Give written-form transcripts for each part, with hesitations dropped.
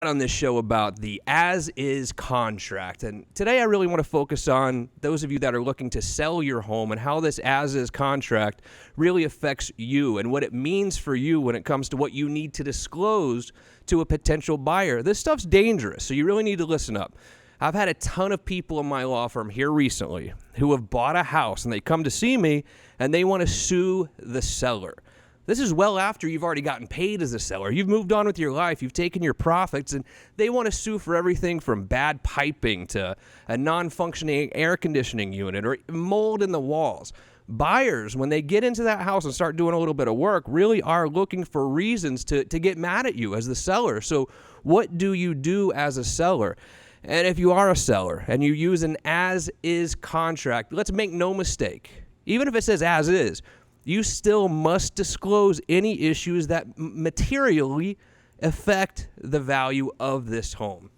On this show about the as-is contract. And today I really want to focus on those of you that are looking to sell your home and how this as-is contract really affects you and what it means for you when it comes to what you need to disclose to a potential buyer. This stuff's dangerous, so you really need to listen up. I've had a ton of people in my law firm here recently who have bought a house and they come to see me and they want to sue the seller. This is well after you've already gotten paid as a seller. You've moved on with your life. You've taken your profits, and they want to sue for everything from bad piping to a non-functioning air conditioning unit or mold in the walls. Buyers, when they get into that house and start doing a little bit of work, really are looking for reasons to get mad at you as the seller. So what do you do as a seller? And if you are a seller and you use an as-is contract, let's make no mistake. Even if it says as-is, you still must disclose any issues that materially affect the value of this home.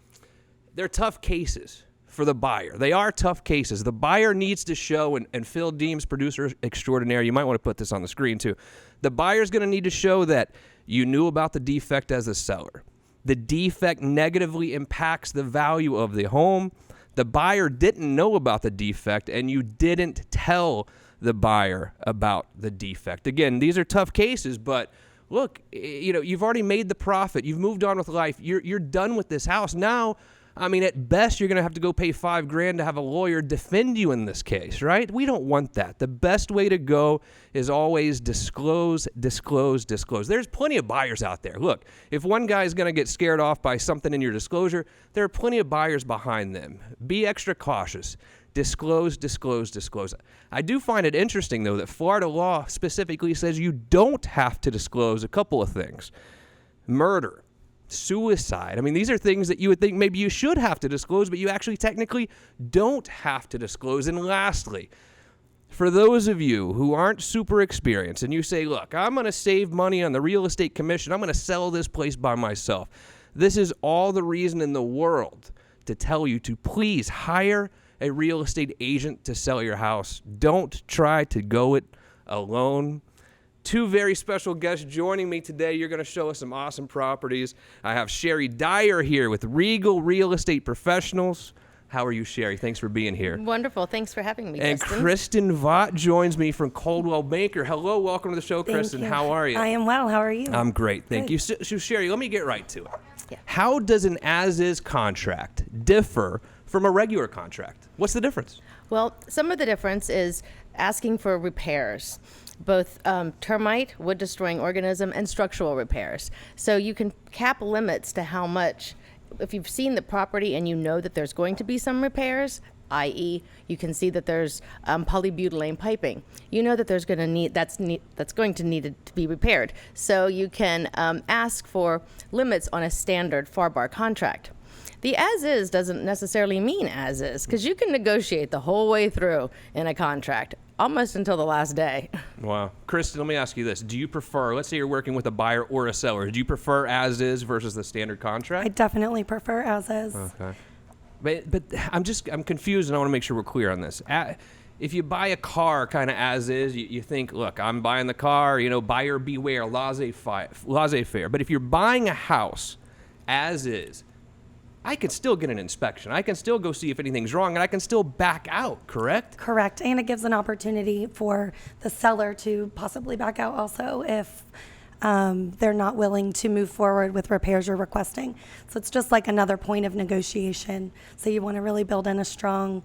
They're tough cases for the buyer. They are tough cases. The buyer needs to show, and Phil Deems, producer extraordinaire, you might want to put this on the screen too. The buyer's going to need to show that you knew about the defect as a seller. The defect negatively impacts the value of the home. The buyer didn't know about the defect, and you didn't tell the buyer about the defect. Again, these are tough cases, but look, you've already made the profit. You've moved on with life. You're done with this house. Now, at best, you're going to have to go pay $5,000 to have a lawyer defend you in this case, right? We don't want that. The best way to go is always disclose, disclose, disclose. There's plenty of buyers out there. Look, if one guy is going to get scared off by something in your disclosure, there are plenty of buyers behind them. Be extra cautious. Disclose, disclose, disclose. I do find it interesting, though, that Florida law specifically says you don't have to disclose a couple of things. Murder, suicide. These are things that you would think maybe you should have to disclose, but you actually technically don't have to disclose. And lastly, for those of you who aren't super experienced and you say, look, I'm going to save money on the real estate commission. I'm going to sell this place by myself. This is all the reason in the world to tell you to please hire a real estate agent to sell your house. Don't try to go it alone. Two very special guests joining me today. You're going to show us some awesome properties. I have Sherry Dyer here with Regal Real Estate Professionals. How are you, Sherry? Thanks for being here. Wonderful. Thanks for having me, And Kristen. Kristen Vaught joins me from Coldwell Banker. Hello, welcome to the show, Thank Kristen. you. How are you? I am well. How are you? I'm great, thank you. So, Sherry, let me get right to it. Yeah. How does an as-is contract differ from a regular contract? What's the difference? Well, some of the difference is asking for repairs, both termite, wood-destroying organism, and structural repairs. So you can cap limits to how much. If you've seen the property and you know that there's going to be some repairs, i.e., you can see that there's polybutylene piping. You know that there's going to need that's going to need to be repaired. So you can ask for limits on a standard FAR/BAR contract. The as-is doesn't necessarily mean as-is, because you can negotiate the whole way through in a contract, almost until the last day. Wow. Kristen, let me ask you this. Do you prefer, let's say you're working with a buyer or a seller, do you prefer as-is versus the standard contract? I definitely prefer as-is. Okay. But I'm confused, and I want to make sure we're clear on this. If you buy a car kind of as is, you think, look, I'm buying the car, buyer beware, laissez-faire. But if you're buying a house as is, I can still get an inspection. I can still go see if anything's wrong, and I can still back out, correct? Correct. And it gives an opportunity for the seller to possibly back out also if they're not willing to move forward with repairs you're requesting. So it's just like another point of negotiation. So you want to really build in a strong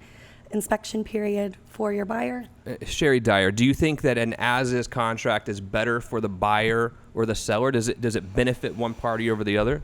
inspection period for your buyer. Sherry Dyer, do you think that an as-is contract is better for the buyer or the seller? Does it benefit one party over the other?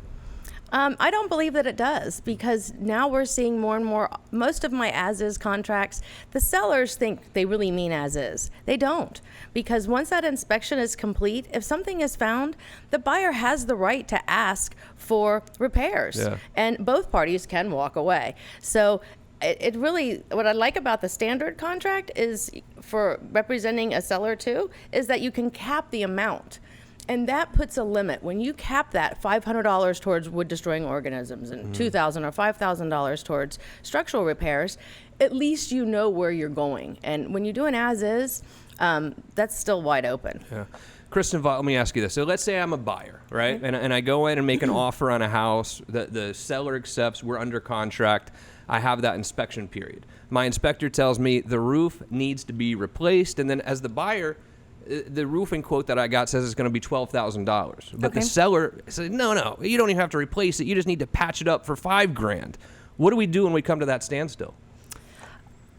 I don't believe that it does, because now we're seeing more and more, most of my as-is contracts, the sellers think they really mean as-is. They don't, because once that inspection is complete, if something is found, the buyer has the right to ask for repairs, and both parties can walk away. So it really, what I like about the standard contract is, for representing a seller too, is that you can cap the amount. And that puts a limit. When you cap that $500 towards wood-destroying organisms and $2,000 or $5,000 towards structural repairs, at least you know where you're going. And when you do an as-is, that's still wide open. Yeah. Kristen, let me ask you this. So let's say I'm a buyer, right? And I go in and make an offer on a house. The seller accepts. We're under contract. I have that inspection period. My inspector tells me the roof needs to be replaced. And then as the buyer, the roofing quote that I got says it's going to be $12,000. But the seller says, no, you don't even have to replace it. You just need to patch it up for $5,000. What do we do when we come to that standstill?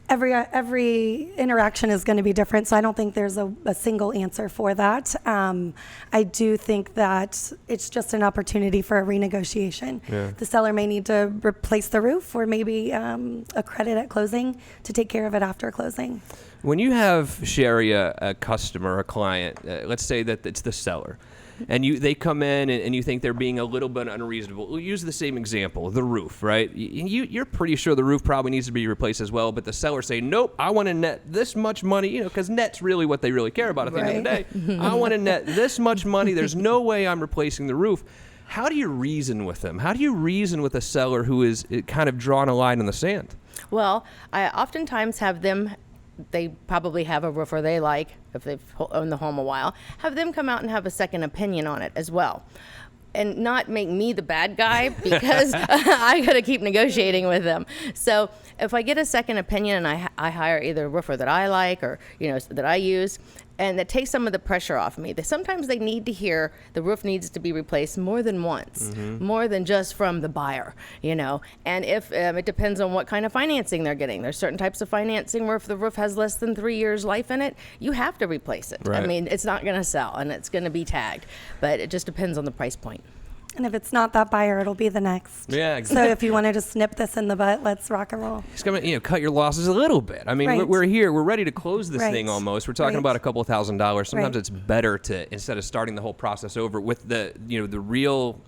Every interaction is going to be different, so I don't think there's a single answer for that. I do think that it's just an opportunity for a renegotiation. Yeah. The seller may need to replace the roof, or maybe a credit at closing to take care of it after closing. When you have, Sherry, a customer, a client, let's say that it's the seller, and they come in and you think they're being a little bit unreasonable. We'll use the same example, the roof, right? You're pretty sure the roof probably needs to be replaced as well, but the seller say, nope, I want to net this much money, because net's really what they really care about at the end of the day. I want to net this much money. There's no way I'm replacing the roof. How do you reason with them? How do you reason with a seller who is kind of drawing a line in the sand? Well, I oftentimes have them, they probably have a roofer they like, if they've owned the home a while, have them come out and have a second opinion on it as well. And not make me the bad guy, because I got to keep negotiating with them. So if I get a second opinion and I hire either a roofer that I like or that I use, and that takes some of the pressure off me. Sometimes they need to hear the roof needs to be replaced more than once, more than just from the buyer, And if it depends on what kind of financing they're getting. There's certain types of financing where if the roof has less than 3 years life in it, you have to replace it. Right. I mean, it's not going to sell and it's going to be tagged, but it just depends on the price point. And if it's not that buyer, it'll be the next. Yeah, exactly. So if you wanted to snip this in the butt, let's rock and roll. It's going to cut your losses a little bit. I mean, Right. we're here. We're ready to close this thing Right. almost. We're talking Right. about a couple $1,000s. Sometimes Right. it's better to, instead of starting the whole process over with the real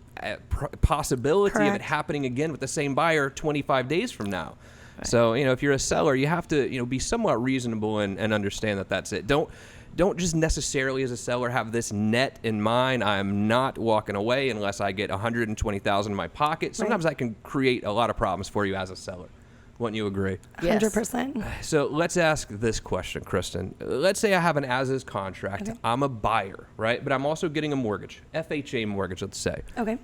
possibility of it Correct. happening again with the same buyer 25 days from now. Right. So, if you're a seller, you have to, be somewhat reasonable and understand that that's it. Don't just necessarily as a seller have this net in mind. I'm not walking away unless I get $120,000 in my pocket. Sometimes that can create a lot of problems for you as a seller. Wouldn't you agree? Yes. 100%. So let's ask this question, Kristen. Let's say I have an as-is contract. Okay. I'm a buyer, right? But I'm also getting a mortgage, FHA mortgage, let's say. Okay.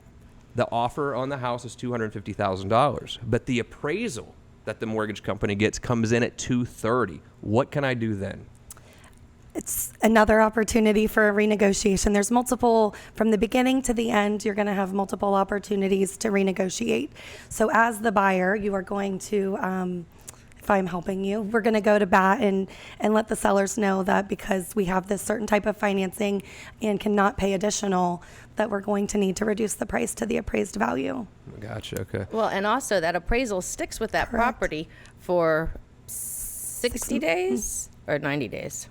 The offer on the house is $250,000, but the appraisal that the mortgage company gets comes in at $230,000. What can I do then? It's another opportunity for a renegotiation. There's multiple, from the beginning to the end, you're going to have multiple opportunities to renegotiate. So as the buyer, you are going to, if I'm helping you, we're going to go to bat and let the sellers know that because we have this certain type of financing and cannot pay additional, that we're going to need to reduce the price to the appraised value. Gotcha, okay. Well, and also that appraisal sticks with that Correct. property for 60 days or 90 days.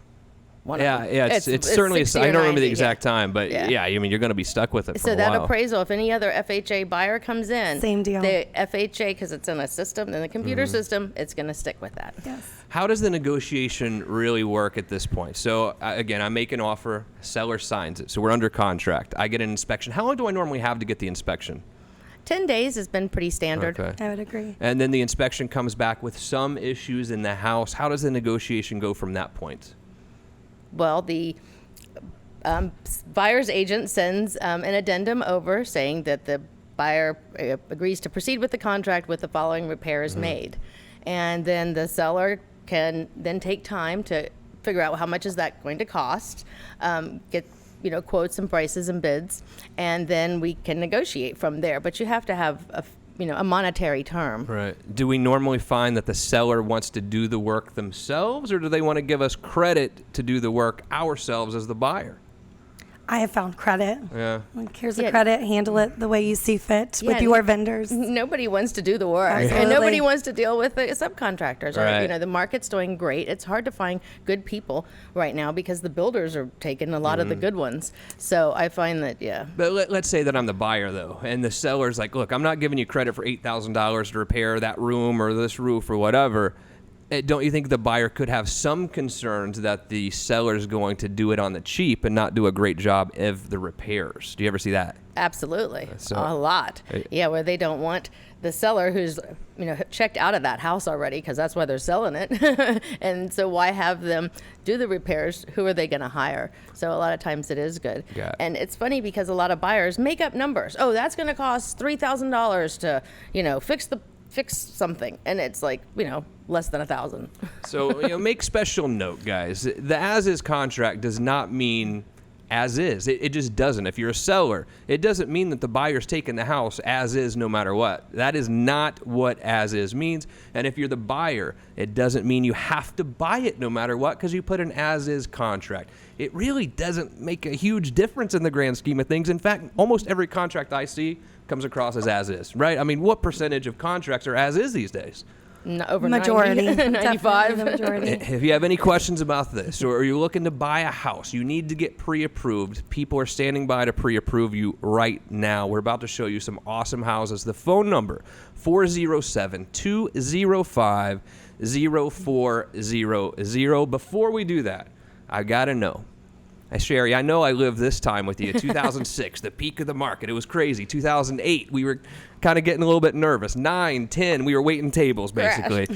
Yeah, it's certainly, 60 I or don't remember the 90, exact time, but Yeah. I mean, you're going to be stuck with it for So a that while. appraisal, if any other FHA buyer comes in, Same deal. the FHA, because it's in a system, in the computer system, it's going to stick with that. Yes. How does the negotiation really work at this point? So again, I make an offer, seller signs it, so we're under contract. I get an inspection. How long do I normally have to get the inspection? 10 days has been pretty standard. Okay. I would agree. And then the inspection comes back with some issues in the house. How does the negotiation go from that point? Well, the buyer's agent sends an addendum over saying that the buyer agrees to proceed with the contract with the following repairs made. And then the seller can then take time to figure out how much is that going to cost, get quotes and prices and bids, and then we can negotiate from there. But you have to have a monetary term. Right. Do we normally find that the seller wants to do the work themselves, or do they want to give us credit to do the work ourselves as the buyer? I have found credit. Yeah. Like, here's a Yeah. credit, handle it the way you see fit with Yeah. your vendors. Nobody wants to do the work, Absolutely. and nobody wants to deal with the subcontractors. Right. The market's doing great. It's hard to find good people right now because the builders are taking a lot of the good ones. So I find that, But let's say that I'm the buyer, though, and the seller's like, look, I'm not giving you credit for $8,000 to repair that room or this roof or whatever. Don't you think the buyer could have some concerns that the seller is going to do it on the cheap and not do a great job of the repairs? Do you ever see that? Absolutely. So- A lot. Yeah, where they don't want the seller who's, checked out of that house already, because that's why they're selling it. And so why have them do the repairs? Who are they going to hire? So a lot of times it is good. Got it. And it's funny because a lot of buyers make up numbers. Oh, that's going to cost $3,000 to, fix something. And it's like, less than $1,000. So, make special note, guys. The as-is contract does not mean as is. It just doesn't. If you're a seller, it doesn't mean that the buyer's taking the house as is no matter what. That is not what as is means. And if you're the buyer, it doesn't mean you have to buy it no matter what because you put an as is contract. It really doesn't make a huge difference in the grand scheme of things. In fact, almost every contract I see comes across as is, right? I mean, what percentage of contracts are as is these days? Over Majority. 90, 95. Definitely the majority. If you have any questions about this, or you're looking to buy a house, you need to get pre-approved. People are standing by to pre-approve you right now. We're about to show you some awesome houses. The phone number, 407-205-0400. Before we do that, I got to know. Sherry, I know I lived this time with you. 2006, the peak of the market. It was crazy. 2008, we were kind of getting a little bit nervous. 9, 10, we were waiting tables, basically.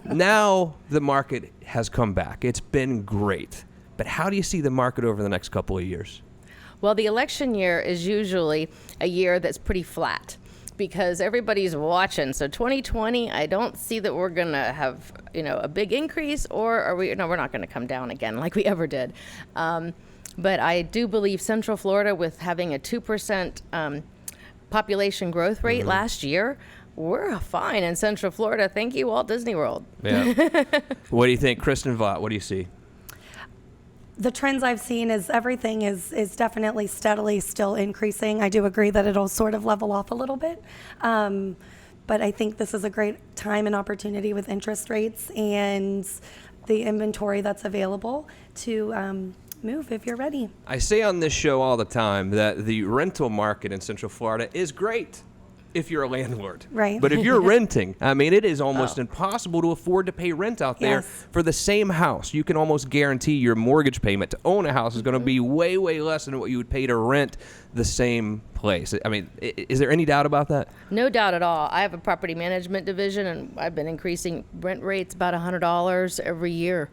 Now the market has come back. It's been great. But how do you see the market over the next couple of years? Well, the election year is usually a year that's pretty flat because everybody's watching. So 2020, I don't see that we're going to have, a big increase, or are we? No, we're not going to come down again like we ever did. But I do believe Central Florida, with having a 2% population growth rate last year, we're fine in Central Florida. Thank you, Walt Disney World. Yeah. What do you think, Kristen Vaught? What do you see? The trends I've seen is everything is definitely steadily still increasing. I do agree that it'll sort of level off a little bit. But I think this is a great time and opportunity with interest rates and the inventory that's available to move if you're ready. I say on this show all the time that the rental market in Central Florida is great if you're a landlord. Right. But if you're renting, I mean, it is almost impossible to afford to pay rent out there Yes. for the same house. You can almost guarantee your mortgage payment to own a house is going to be way, way less than what you would pay to rent the same place. I mean, is there any doubt about that? No doubt at all. I have a property management division, and I've been increasing rent rates about $100 every year.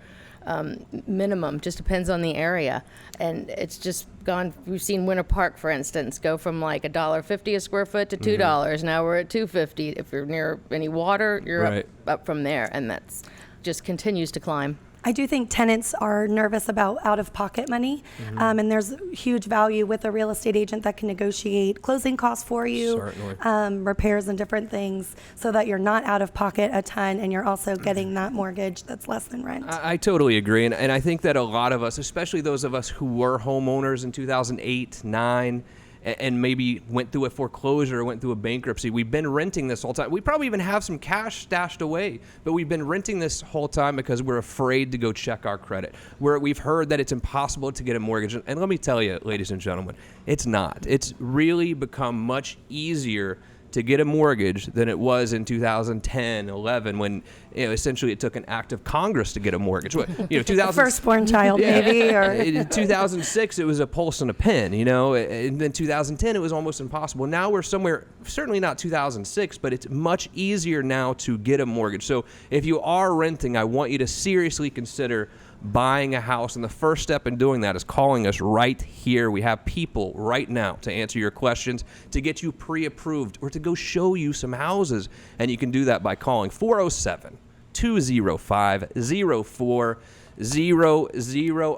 Minimum, just depends on the area. And it's just gone. We've seen Winter Park, for instance, go from like $1.50 a square foot to $2. Now we're at $2.50. If you're near any water, you're Right. up from there, and that's just continues to climb. I do think tenants are nervous about out-of-pocket money, and there's huge value with a real estate agent that can negotiate closing costs for you, Certainly. repairs and different things, so that you're not out of pocket a ton, and you're also getting that mortgage that's less than rent. I totally agree. And I think that a lot of us, especially those of us who were homeowners in 2008, 9, and maybe went through a foreclosure, went through a bankruptcy. We've been renting this whole time. We probably even have some cash stashed away, but we've been renting this whole time because we're afraid to go check our credit. We've heard that it's impossible to get a mortgage. And let me tell you, ladies and gentlemen, it's not. It's really become much easier to get a mortgage than it was in 2010, 11, when essentially it took an act of Congress to get a mortgage. 2000, Firstborn child, maybe, or in 2006, it was a pulse and a pen, and then 2010, it was almost impossible. Now we're somewhere, certainly not 2006, but it's much easier now to get a mortgage. So if you are renting, I want you to seriously consider buying a house, and the first step in doing that is calling us right here. We have people right now to answer your questions, to get you pre-approved, or to go show you some houses, and you can do that by calling 407-205-0400.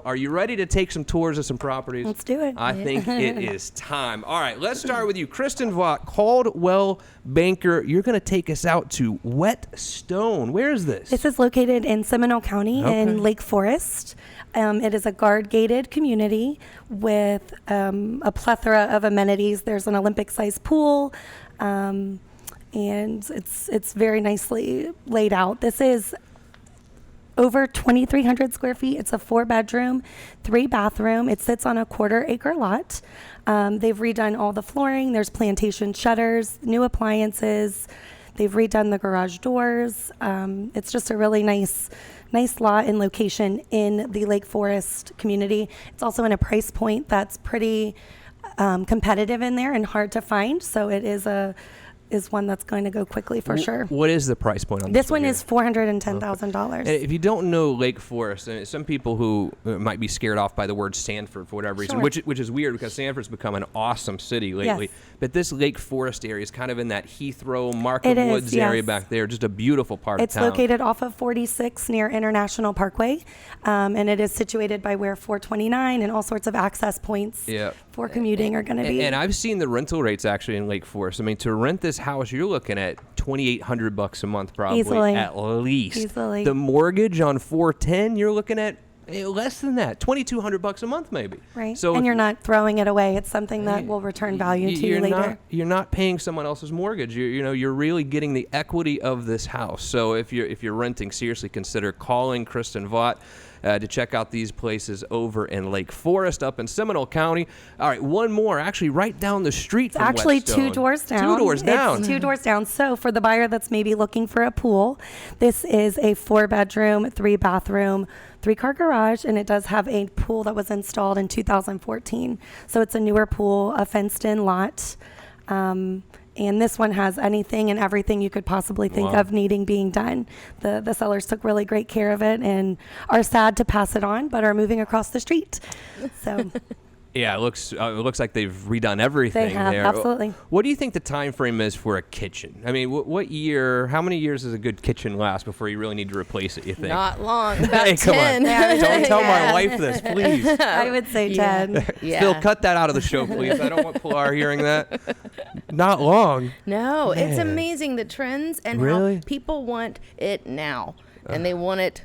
Are you ready to take some tours of some properties? Let's do it. I think it is time. All right, let's start with you. Kristen Vaught, Caldwell Banker. You're going to take us out to Whetstone. Where is this? This is located in Seminole County in Lake Forest. It is a guard-gated community with a plethora of amenities. There's an Olympic-sized pool, and it's very nicely laid out. This is over 2,300 square feet. It's a 4-bedroom, 3-bathroom. It sits on a 1/4-acre lot. They've redone all the flooring. There's plantation shutters, new appliances. They've redone the garage doors. It's just a really nice lot and location in the Lake Forest community. It's also in a price point that's pretty competitive in there and hard to find. So it is one that's going to go quickly for sure. What is the price point on this? This one is $410,000. And if you don't know Lake Forest, some people who might be scared off by the word Sanford for whatever reason, Sure. which is weird because Sanford's become an awesome city lately. Yes. But this Lake Forest area is kind of in that Heathrow, It Markham is, Woods area yes. back there. Just a beautiful part It's of town. located off of 46 near International Parkway, and it is situated by where 429 and all sorts of access points Yeah. for commuting are going to be. And I've seen the rental rates actually in Lake Forest. I mean, to rent this house, you're looking at $2,800 a month, probably Easily. at least. Easily. The mortgage on 410, you're looking at less than that, $2,200 a month, maybe. Right. So And if you're not throwing it away. It's something that will return value to you later. You're not paying someone else's mortgage. You're really getting the equity of this house. So if you're renting, seriously consider calling Kristen Vaught to check out these places over in Lake Forest, up in Seminole County. All right, one more, actually right down the street from Actually, Whetstone. 2 doors down. 2 doors down. It's 2 doors down. So for the buyer that's maybe looking for a pool, this is a 4-bedroom, 3-bathroom, 3-car garage, and it does have a pool that was installed in 2014. So it's a newer pool, a fenced-in lot. And this one has anything and everything you could possibly think Wow. of needing being done. The sellers took really great care of it and are sad to pass it on, but are moving across the street. So Yeah, it looks like they've redone everything have, there. absolutely. What do you think the time frame is for a kitchen? I mean, what year? How many years does a good kitchen last before you really need to replace it? You think? Not long. About Hey, come 10. on! Don't tell my wife this, please. I would say 10. Yeah. Phil, cut that out of the show, please. I don't want Pilar hearing that. Not long. No, it's Man. amazing the trends and Really? how people want it now, and they want it.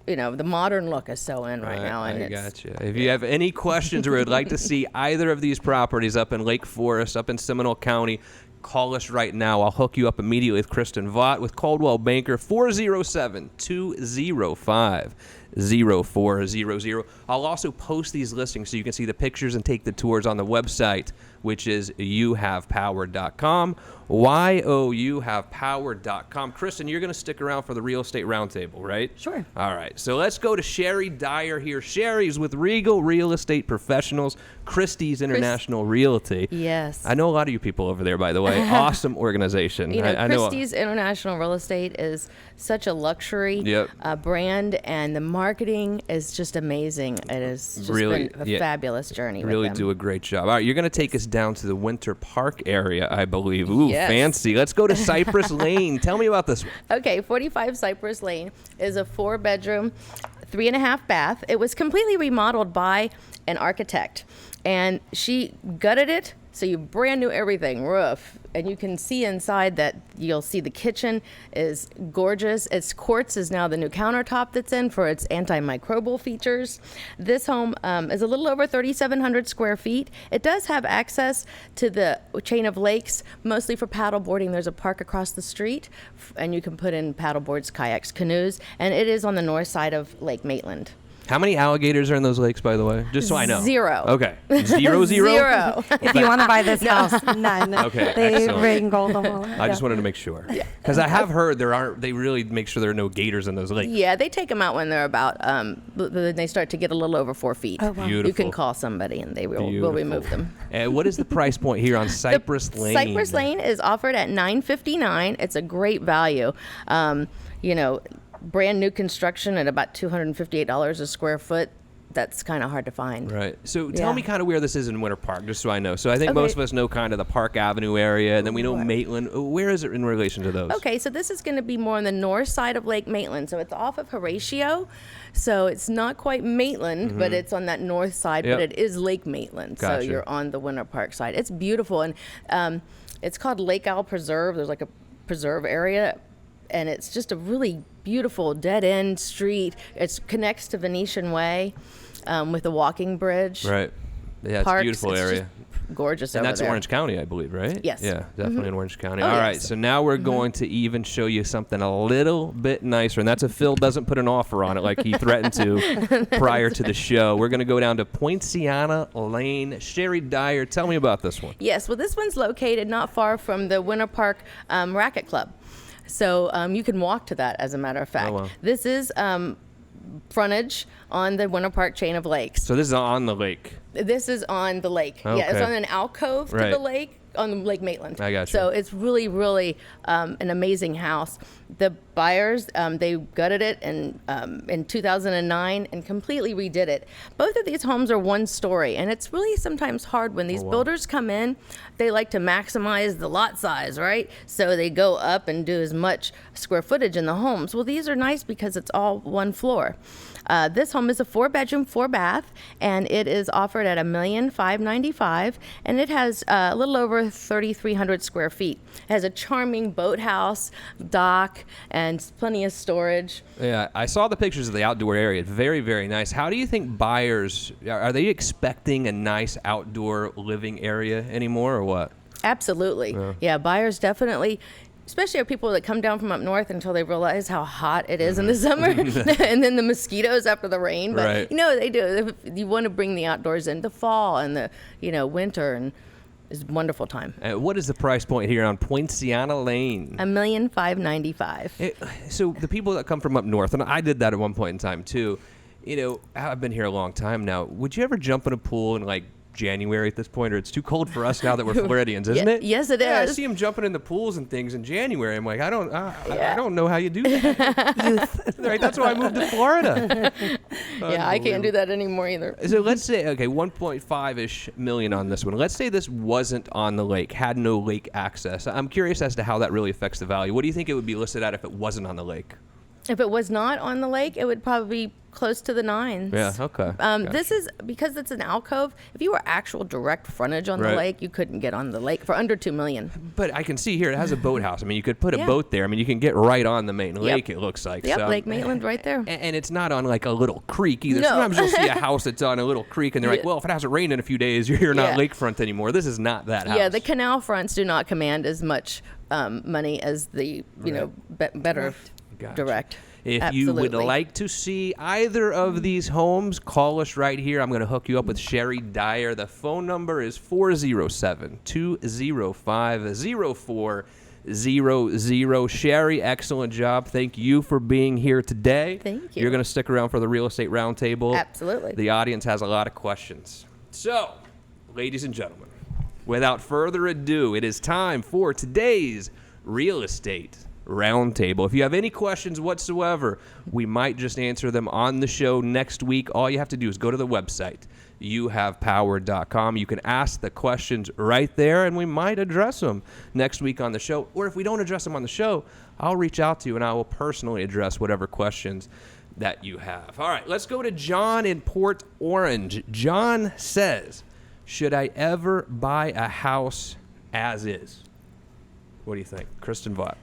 The modern look is so in right now, and I it's gotcha. If you have any questions or would like to see either of these properties up in Lake Forest, up in Seminole County, call us right now. I'll hook you up immediately with Kristen Vaught with Coldwell Banker, 407-205-0400. I'll also post these listings so you can see the pictures and take the tours on the website, which is youhavepower.com. youhavepower.com. Kristen, you're going to stick around for the real estate roundtable, right? Sure. All right, so let's go to Sherry Dyer here. Sherry's with Regal Real Estate Professionals, Christie's International Realty. yes. I know a lot of you people over there, by the way. Awesome organization. I know. Christie's International Real Estate is such a luxury Yep. brand, and the marketing is just amazing. It has just Really, been a yeah. fabulous journey. Really with them. do a great job. All right, you're going to take us down to the Winter Park area, I believe. Ooh, Yes. fancy. Let's go to Cypress Lane. Tell me about this one. Okay, 45 Cypress Lane is a 4-bedroom, 3.5 bath. It was completely remodeled by an architect, and she gutted it. So you brand new everything, roof, and you can see inside that you'll see the kitchen is gorgeous. Its quartz is now the new countertop that's in for its antimicrobial features. This home is a little over 3,700 square feet. It does have access to the chain of lakes, mostly for paddle boarding. There's a park across the street, and you can put in paddle boards, kayaks, canoes, and it is on the north side of Lake Maitland. How many alligators are in those lakes, by the way? Just so I know. 0. Okay. Zero? Zero. If you want to buy this house, none. Okay, They excellent. wrinkled them all. I just wanted to make sure. Because I have heard they really make sure there are no gators in those lakes. Yeah, they take them out when they're about, they start to get a little over 4 feet. Oh, wow. You Beautiful. can call somebody and they will Beautiful. remove them. And what is the price point here on Cypress Lane? Cypress Lane is offered at $959. It's a great value. Brand new construction at about $258 a square foot. That's kind of hard to find. Right. So tell Yeah. me kind of where this is in Winter Park, just so I know. So I think Okay. most of us know kind of the Park Avenue area, and then we know Maitland. Where is it in relation to those? Okay, so this is going to be more on the north side of Lake Maitland. So it's off of Horatio. So it's not quite Maitland, but it's on that north side, Yep. but it is Lake Maitland. Gotcha. So you're on the Winter Park side. It's beautiful. And it's called Lake Owl Preserve. There's like a preserve area. And it's just a really beautiful dead-end street. It connects to Venetian Way with a walking bridge. Right. Yeah, it's a Parks, beautiful it's area. gorgeous And over that's there. Orange County, I believe, right? Yes. Yeah, definitely in Orange County. Oh, All right, yes. so now we're going to even show you something a little bit nicer, and that's if Phil doesn't put an offer on it like he threatened to prior to the show. We're going to go down to Poinciana Lane. Sherry Dyer, tell me about this one. Yes, well, this one's located not far from the Winter Park Racket Club. So you can walk to that, as a matter of fact. wow. This is frontage on the Winter Park chain of lakes. So this is on the lake. This is on the lake. Yeah, it's Okay. on an alcove to Right. the lake, on Lake Maitland. I got you. So it's really, really an amazing house. The buyers, they gutted it in 2009 and completely redid it. Both of these homes are one story, and it's really sometimes hard when these builders come in. They like to maximize the lot size, right? So they go up and do as much square footage in the homes. Well, these are nice because it's all one floor. This home is a 4-bedroom, 4-bath, and it is offered at $1,595,000, and it has a little over 3,300 square feet. It has a charming boathouse, dock, and plenty of storage. Yeah, I saw the pictures of the outdoor area. Very, very nice. How do you think buyers, are they expecting a nice outdoor living area anymore or what? Absolutely. Yeah, buyers definitely, especially our people that come down from up north until they realize how hot it is in the summer and then the mosquitoes after the rain. But, Right. they do. You want to bring the outdoors in the fall and the, winter, and it's a wonderful time. What is the price point here on Poinciana Lane? $1,595,000. So the people that come from up north, and I did that at one point in time too, I've been here a long time now. Would you ever jump in a pool in like January at this point, or it's too cold for us now that we're Floridians, isn't it? Yes, it Yeah, I is. see them jumping in the pools and things in January. I'm like, I don't know how you do that. Right, that's why I moved to Florida. Yeah, I can't do that anymore either. So let's say, okay, 1.5-ish million on this one. Let's say this wasn't on the lake, had no lake access. I'm curious as to how that really affects the value. What do you think it would be listed at if it wasn't on the lake? If it was not on the lake, it would probably be close to the 9s. Yeah, okay. This is, because it's an alcove, if you were actual direct frontage on Right. the lake, you couldn't get on the lake for under $2 million. But I can see here it has a boathouse. I mean, you could put a Yeah. boat there. I mean, you can get right on the main lake, it looks like. Yep, So, Lake Maitland right there. And it's not on like a little creek either. No. Sometimes you'll see a house that's on a little creek and they're like, Yeah. well, if it hasn't rained in a few days, you're not Yeah. lakefront anymore. This is not that house. Yeah, the canal fronts do not command as much money as the, better Gotcha. direct. If you would Absolutely. like to see either of these homes, call us right here. I'm going to hook you up with Sherry Dyer. The phone number is 407-205-0400. Sherry, excellent job. Thank you for being here today. Thank you. You're going to stick around for the Real Estate Roundtable. Absolutely. The audience has a lot of questions. So, ladies and gentlemen, without further ado, it is time for today's Real Estate Roundtable. If you have any questions whatsoever, we might just answer them on the show next week. All you have to do is go to the website, youhavepower.com. You can ask the questions right there, and we might address them next week on the show. Or if we don't address them on the show, I'll reach out to you, and I will personally address whatever questions that you have. All right, let's go to John in Port Orange. John says, should I ever buy a house as is? What do you think? Kristen Vaught.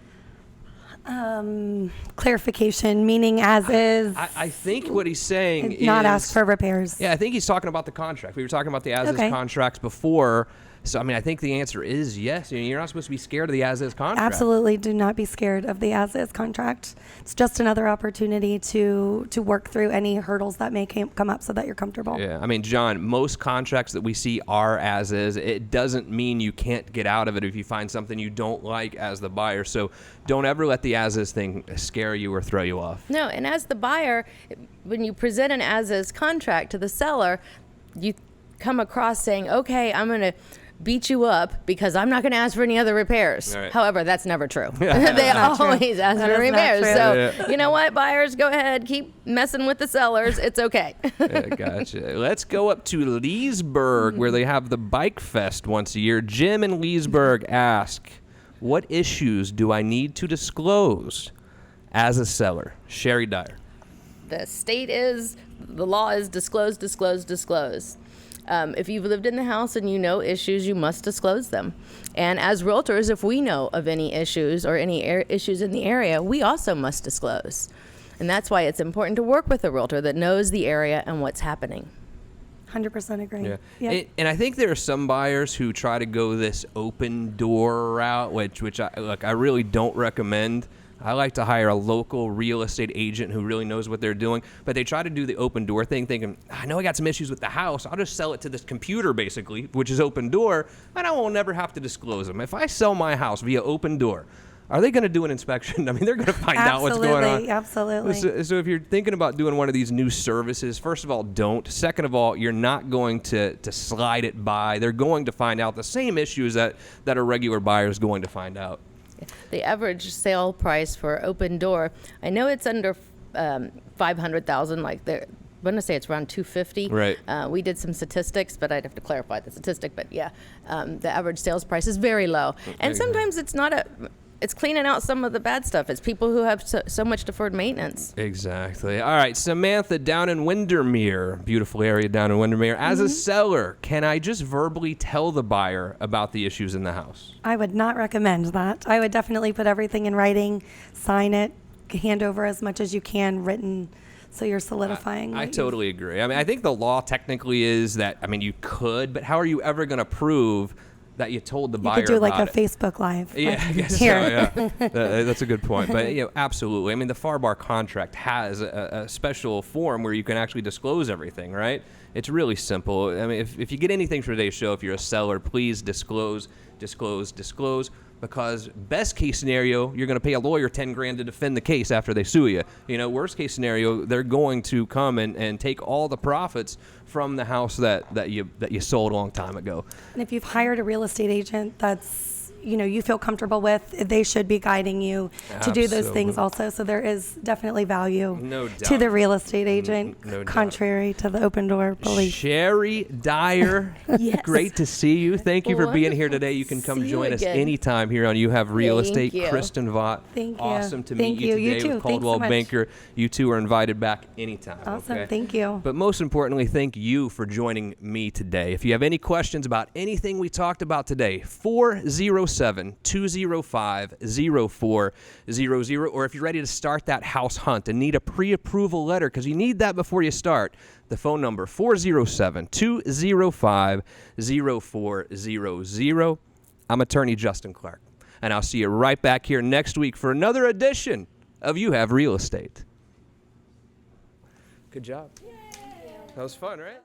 Clarification, meaning as is, I think what he's saying is not ask for repairs. Yeah, I think he's talking about the contract. We were talking about the as-is Okay. contracts before. So, I mean, I think the answer is yes. You're not supposed to be scared of the as-is contract. Absolutely, do not be scared of the as-is contract. It's just another opportunity to work through any hurdles that may come up so that you're comfortable. Yeah, I mean, John, most contracts that we see are as is. It doesn't mean you can't get out of it if you find something you don't like as the buyer. So don't ever let the as is thing scare you or throw you off. No, and as the buyer, when you present an as-is contract to the seller, you come across saying, okay, I'm going to beat you up because I'm not going to ask for any other repairs. Right. However, that's never true. They not true. always ask That for is not repairs. true. So, Yeah. you know what, buyers, go ahead, keep messing with the sellers. It's okay. Yeah, gotcha. Let's go up to Leesburg, where they have the Bike Fest once a year. Jim in Leesburg ask, what issues do I need to disclose as a seller? Sherry Dyer. The law is disclose, disclose, disclose. If you've lived in the house and you know issues, you must disclose them. And as realtors, if we know of any issues or any issues in the area, we also must disclose. And that's why it's important to work with a realtor that knows the area and what's happening. 100% agree. Yeah. Yep. And I think there are some buyers who try to go this open door route, which I really don't recommend. I like to hire a local real estate agent who really knows what they're doing, but they try to do the open door thing thinking, I know I got some issues with the house. I'll just sell it to this computer basically, which is open door, and I will never have to disclose them. If I sell my house via open door, are they going to do an inspection? I mean, they're going to find out what's going on. Absolutely. So if you're thinking about doing one of these new services, first of all, don't. Second of all, you're not going to slide it by. They're going to find out the same issues that a regular buyer is going to find out. The average sale price for open door, I know it's under 500,000. Like I'm going to say it's around 250. Right. We did some statistics, but I'd have to clarify the statistic. But yeah, the average sales price is very low, and sometimes it's not it's cleaning out some of the bad stuff. It's people who have so much deferred maintenance. Exactly. All right, Samantha, down in Windermere, beautiful area down in Windermere. As a seller, can I just verbally tell the buyer about the issues in the house? I would not recommend that. I would definitely put everything in writing, sign it, hand over as much as you can written, so you're solidifying. I totally agree. I mean, I think the law technically is that, I mean, you could, but how are you ever going to prove that you told the buyer You could do like a about it? Facebook Live. Yeah, like I guess here. so, yeah. That's a good point. But, absolutely. I mean, the FAR/BAR contract has a special form where you can actually disclose everything, right? It's really simple. I mean, if you get anything from today's show, if you're a seller, please disclose, because best case scenario, you're going to pay a lawyer $10,000 to defend the case after they sue you. Worst case scenario, they're going to come and take all the profits from the house that you sold a long time ago. And if you've hired a real estate agent that's you feel comfortable with, they should be guiding you to do those things also. So there is definitely value No doubt. to the real estate agent, No doubt. contrary to the open door belief. Sherry Dyer, Yes. great to see you. Thank you for being here Wonderful today. You to can come see you join us again. anytime here on You Have Real Thank Estate. you. Kristen Vaught, Thank you. awesome to Thank meet you. you You today too. with Thanks so Coldwell much. Banker. You two are invited back anytime. Awesome. Okay? Thank you. But most importantly, thank you for joining me today. If you have any questions about anything we talked about today, 407-205-0400, or if you're ready to start that house hunt and need a pre-approval letter, because you need that before you start, the phone number, 407-205-0400. I'm attorney Justin Clark, and I'll see you right back here next week for another edition of You Have Real Estate. Good job. That was fun, right?